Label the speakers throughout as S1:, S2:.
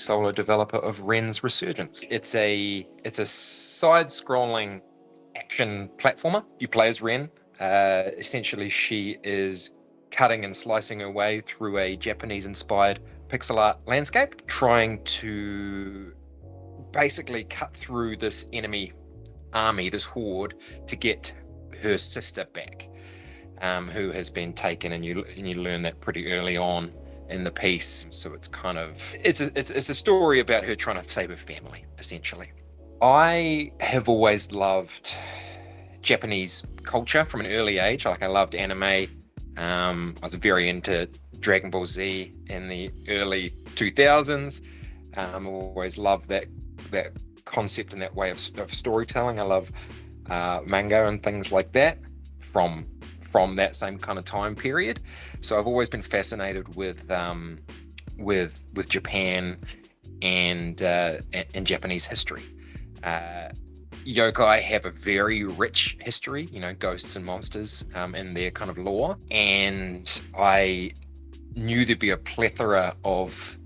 S1: solo developer of Wren's Resurgence. It's a side-scrolling action platformer. You play as Wren. Essentially, she is cutting and slicing her way through a Japanese-inspired pixel art landscape, trying to basically cut through this enemy army, this horde, to get her sister back, who has been taken, and you learn that pretty early on in the piece. So it's kind of it's a story about her trying to save her family, essentially. I have always loved Japanese culture from an early age. Like, I loved anime. I was very into Dragon Ball Z in the early 2000s. Always loved that concept and that way of storytelling. I love manga and things like that from that same kind of time period. So I've always been fascinated with Japan and Japanese history. Yokai have a very rich history, ghosts and monsters in their kind of lore. And I knew there'd be a plethora of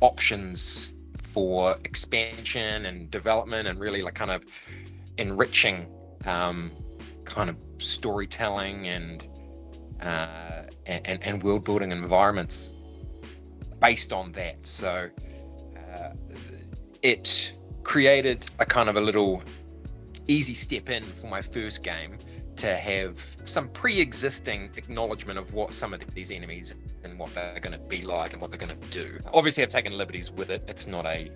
S1: options for expansion and development, and really like kind of enriching kind of storytelling and world building environments based on that. So it created a kind of a little easy step in for my first game to have some pre-existing acknowledgement of what some of these enemies and what they're going to be like and what they're going to do. Obviously, I've taken liberties with it. It's not a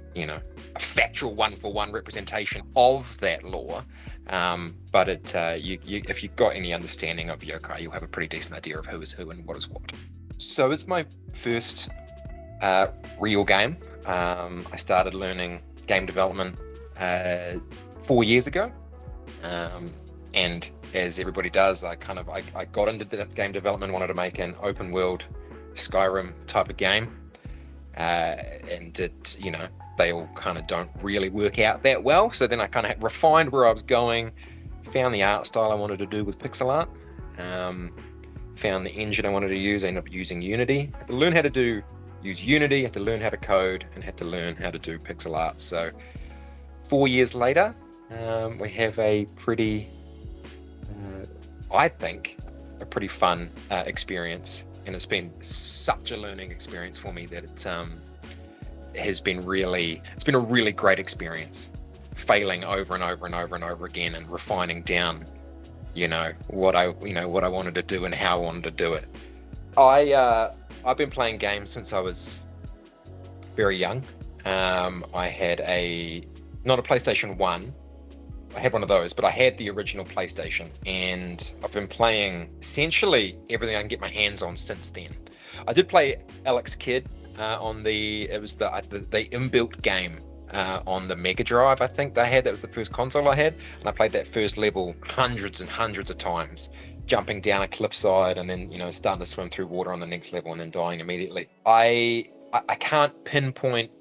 S1: factual one-for-one representation of that lore, but if you've got any understanding of yokai, you'll have a pretty decent idea of who is who and what is what. So it's my first real game. I started learning game development 4 years ago, and as everybody does, I got into the game development, wanted to make an open world Skyrim type of game, and they all kind of don't really work out that well. So then I kind of refined where I was going, found the art style I wanted to do with pixel art, found the engine I wanted to use. I ended up using Unity. I had to learn how to use Unity, had to learn how to code, and had to learn how to do pixel art. So 4 years later, we have a pretty, I think, a pretty fun experience. And it's been such a learning experience for me that it's been a really great experience, failing over and over and over and over again, and refining down, what I wanted to do and how I wanted to do it. I've been playing games since I was very young. I had not a PlayStation 1. I had one of those, but I had the original PlayStation, and I've been playing essentially everything I can get my hands on since then. I did play Alex Kidd on the inbuilt game on the Mega Drive, I think they had. That was the first console I had, and I played that first level hundreds and hundreds of times, jumping down a cliffside and then starting to swim through water on the next level and then dying immediately. I can't pinpoint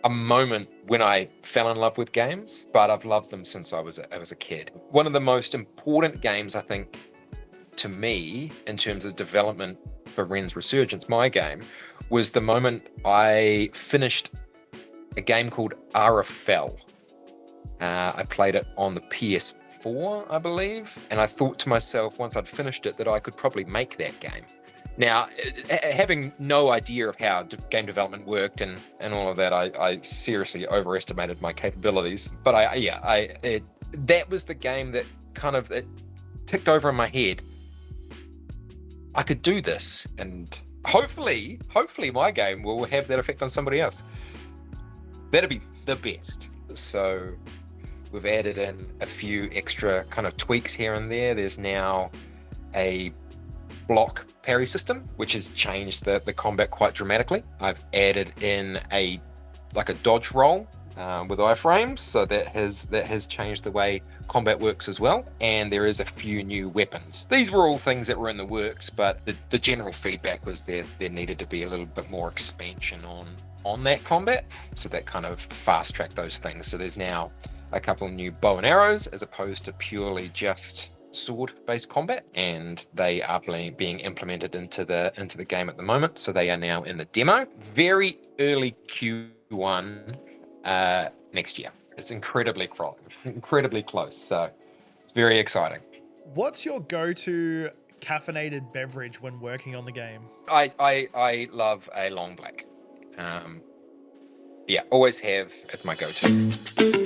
S1: a moment when I fell in love with games, but I've loved them since I was a kid. One of the most important games, I think, to me, in terms of development for Wren's Resurgence, my game, was the moment I finished a game called RFL. I played it on the PS4, I believe, and I thought to myself, once I'd finished it, that I could probably make that game. Now, having no idea of how game development worked and all of that, I seriously overestimated my capabilities. But that was the game that kind of ticked over in my head. I could do this, and hopefully my game will have that effect on somebody else. That'd be the best. So we've added in a few extra kind of tweaks here and there. There's now a block parry system, which has changed the combat quite dramatically. I've added in a dodge roll with iframes, so that has changed the way combat works as well. And there is a few new weapons. These were all things that were in the works, but the general feedback was there needed to be a little bit more expansion on that combat, so that kind of fast-tracked those things. So there's now a couple of new bow and arrows, as opposed to purely just sword-based combat, and they are being implemented into the game at the moment. So they are now in the demo, very early Q1 next year. It's incredibly close. So it's very exciting.
S2: What's your go-to caffeinated beverage when working on the game?
S1: I love a long black. Yeah, always have. It's my go-to.